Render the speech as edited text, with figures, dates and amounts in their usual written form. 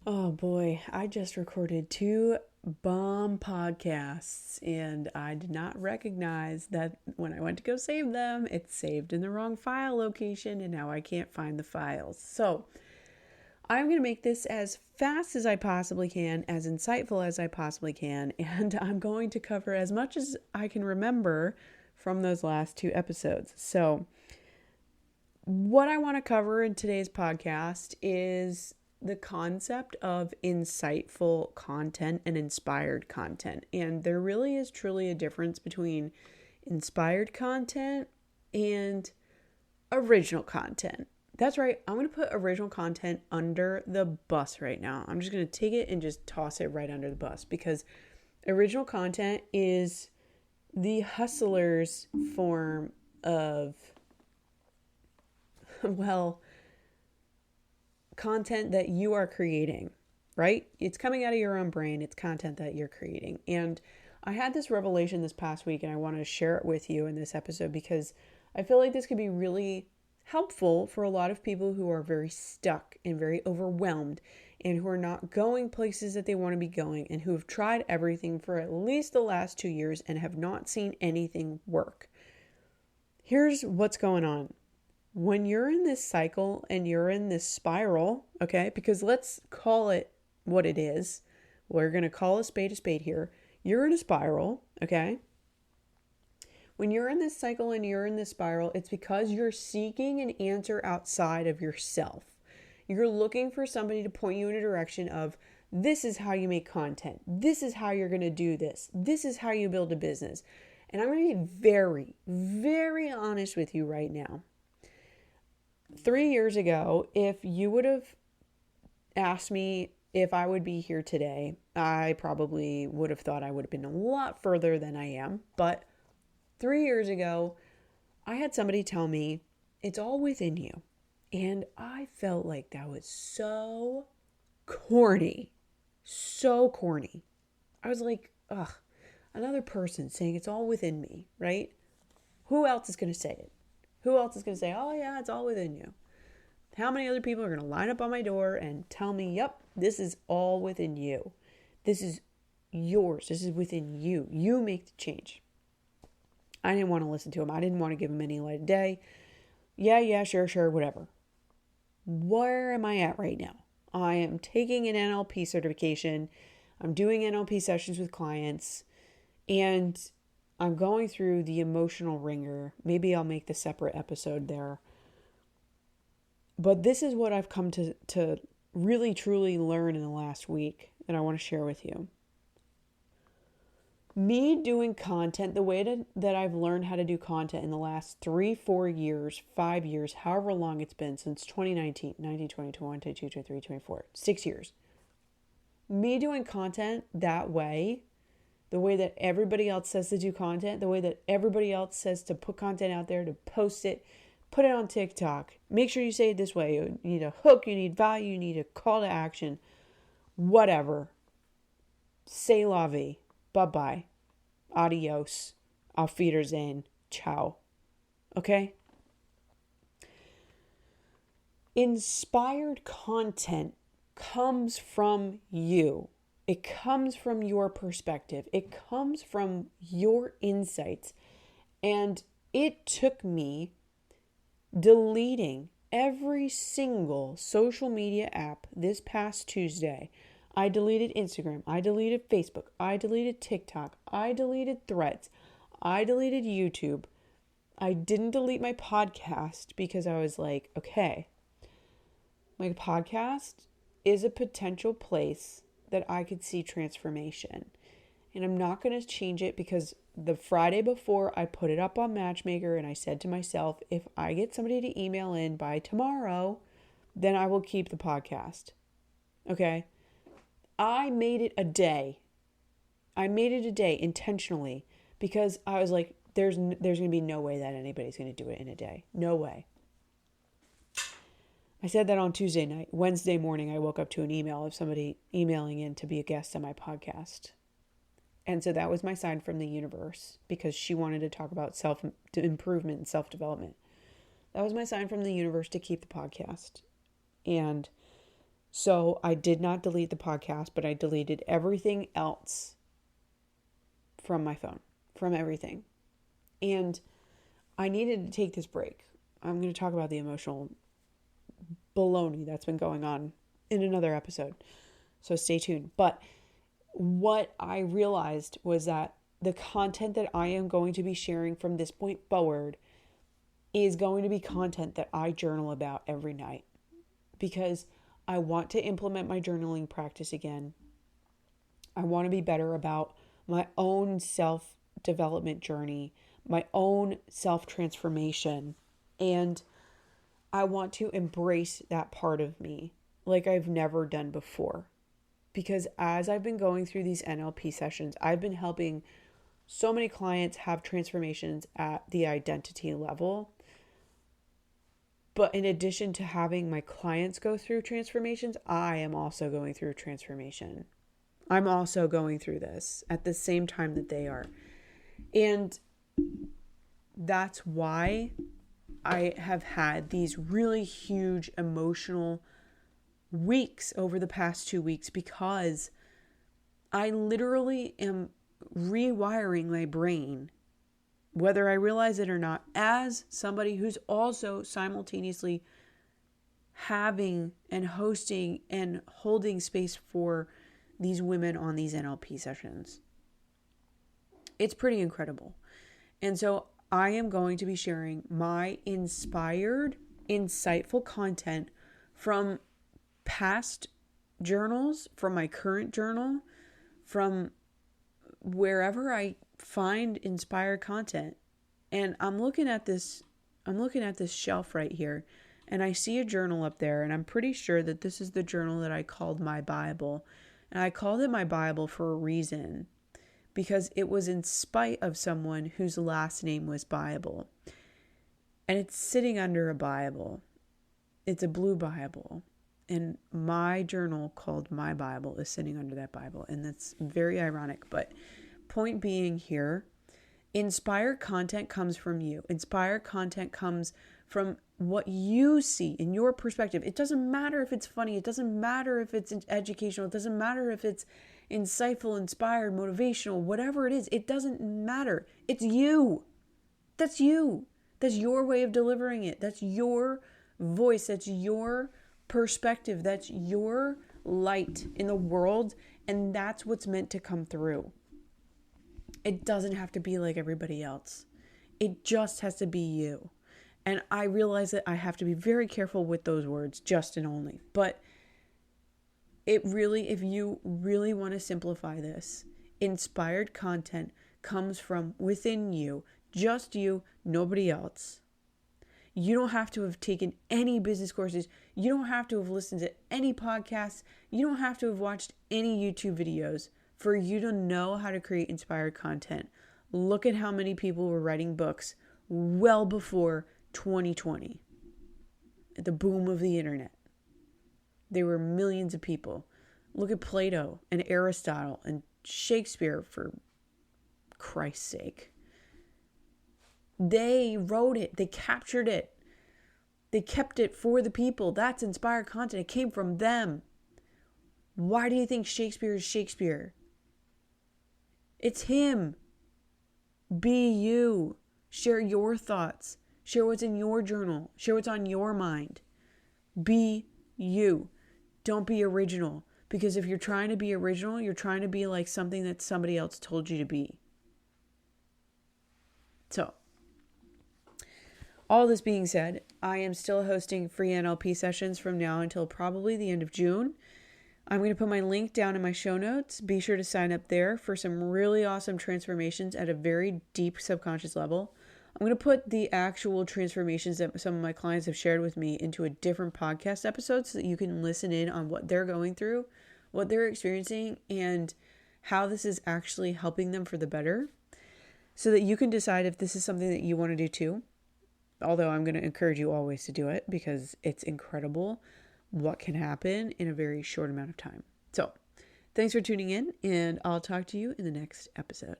Oh boy, I just recorded two bomb podcasts and I did not recognize that when I went to go save them, it's saved in the wrong file location and now I can't find the files. So I'm going to make this as fast as I possibly can, as insightful as I possibly can, and I'm going to cover as much as I can remember from those last two episodes. So, what I want to cover in today's podcast is the concept of insightful content and inspired content. And there really is truly a difference between inspired content and original content. That's right, I'm going to put original content under the bus right now. I'm just going to take it and just toss it right under the bus because original content is the hustler's form of, well, content that you are creating, right? It's coming out of your own brain. It's content that you're creating. And I had this revelation this past week and I want to share it with you in this episode because I feel like this could be really helpful for a lot of people who are very stuck and very overwhelmed and who are not going places that they want to be going and who have tried everything for at least the last 2 years and have not seen anything work. Here's what's going on. When you're in this cycle and you're in this spiral, okay, because let's call it what it is. We're going to call a spade here. You're in a spiral, okay? When you're in this cycle and you're in this spiral, it's because you're seeking an answer outside of yourself. You're looking for somebody to point you in a direction of, this is how you make content. This is how you're going to do this. This is how you build a business. And I'm going to be very, very honest with you right now. 3 years ago, if you would have asked me if I would be here today, I probably would have thought I would have been a lot further than I am. But 3 years ago, I had somebody tell me, it's all within you. And I felt like that was so corny. So corny. I was like, ugh, another person saying it's all within me, right? Who else is going to say it? Who else is going to say, oh yeah, it's all within you? How many other people are going to line up on my door and tell me, yep, this is all within you. This is yours. This is within you. You make the change. I didn't want to listen to him. I didn't want to give him any light of day. Yeah, sure, whatever. Where am I at right now? I am taking an NLP certification. I'm doing NLP sessions with clients. And I'm going through the emotional ringer. Maybe I'll make the separate episode there. But this is what I've come to really, truly learn in the last week that I want to share with you. Me doing content, the way that I've learned how to do content in the last 3, 4 years, 5 years, however long it's been since 2019, 19, 20, 21, 22, 23, 24, 6 years. Me doing content that way, the way that everybody else says to do content, the way that everybody else says to put content out there, to post it, put it on TikTok. Make sure you say it this way. You need a hook, you need value, you need a call to action. Whatever. C'est la vie. Bye-bye. Adios. Auf Wiedersehen. Ciao. Okay? Inspired content comes from you. It comes from your perspective. It comes from your insights. And it took me deleting every single social media app this past Tuesday. I deleted Instagram. I deleted Facebook. I deleted TikTok. I deleted Threads. I deleted YouTube. I didn't delete my podcast because I was like, okay, my podcast is a potential place that I could see transformation. And I'm not going to change it because the Friday before I put it up on Matchmaker and I said to myself, if I get somebody to email in by tomorrow, then I will keep the podcast. Okay? I made it a day. I made it a day intentionally because I was like, there's going to be no way that anybody's going to do it in a day. No way. I said that on Tuesday night. Wednesday morning, I woke up to an email of somebody emailing in to be a guest on my podcast. And so that was my sign from the universe because she wanted to talk about self-improvement and self-development. That was my sign from the universe to keep the podcast. And So I did not delete the podcast, but I deleted everything else from my phone, from everything. And I needed to take this break. I'm going to talk about the emotional baloney that's been going on in another episode. So stay tuned. But what I realized was that the content that I am going to be sharing from this point forward is going to be content that I journal about every night, because I want to implement my journaling practice again. I want to be better about my own self-development journey, my own self-transformation, and I want to embrace that part of me like I've never done before. Because as I've been going through these NLP sessions, I've been helping so many clients have transformations at the identity level. But in addition to having my clients go through transformations, I am also going through a transformation. I'm also going through this at the same time that they are. And that's why I have had these really huge emotional weeks over the past 2 weeks, because I literally am rewiring my brain, whether I realize it or not, as somebody who's also simultaneously having and hosting and holding space for these women on these NLP sessions. It's pretty incredible. And so I am going to be sharing my inspired, insightful content from past journals, from my current journal, from wherever I find inspired content. And I'm looking at this shelf right here, and I see a journal up there, and I'm pretty sure that this is the journal that I called my Bible. And I called it my Bible for a reason, because it was in spite of someone whose last name was Bible. And it's sitting under a Bible. It's a blue Bible. And my journal called my Bible is sitting under that Bible. And that's very ironic. But point being here, inspired content comes from you. Inspired content comes from what you see in your perspective. It doesn't matter if it's funny. It doesn't matter if it's educational. It doesn't matter if it's insightful, inspired, motivational, whatever it is. It doesn't matter. It's you. That's you. That's your way of delivering it. That's your voice. That's your perspective. That's your light in the world. And that's what's meant to come through. It doesn't have to be like everybody else. It just has to be you. And I realize that I have to be very careful with those words, just and only. But it really, if you really want to simplify this, inspired content comes from within you, just you, nobody else. You don't have to have taken any business courses. You don't have to have listened to any podcasts. You don't have to have watched any YouTube videos for you to know how to create inspired content. Look at how many people were writing books well before 2020, at the boom of the internet. There were millions of people. Look at Plato and Aristotle and Shakespeare, for Christ's sake. They wrote it. They captured it. They kept it for the people. That's inspired content. It came from them. Why do you think Shakespeare is Shakespeare? It's him. Be you. Share your thoughts. Share what's in your journal. Share what's on your mind. Be you. Don't be original. Because if you're trying to be original, you're trying to be like something that somebody else told you to be. So, all this being said, I am still hosting free NLP sessions from now until probably the end of June. I'm going to put my link down in my show notes. Be sure to sign up there for some really awesome transformations at a very deep subconscious level. I'm going to put the actual transformations that some of my clients have shared with me into a different podcast episode so that you can listen in on what they're going through, what they're experiencing, and how this is actually helping them for the better, so that you can decide if this is something that you want to do too. Although I'm going to encourage you always to do it, because it's incredible what can happen in a very short amount of time. So, thanks for tuning in, and I'll talk to you in the next episode.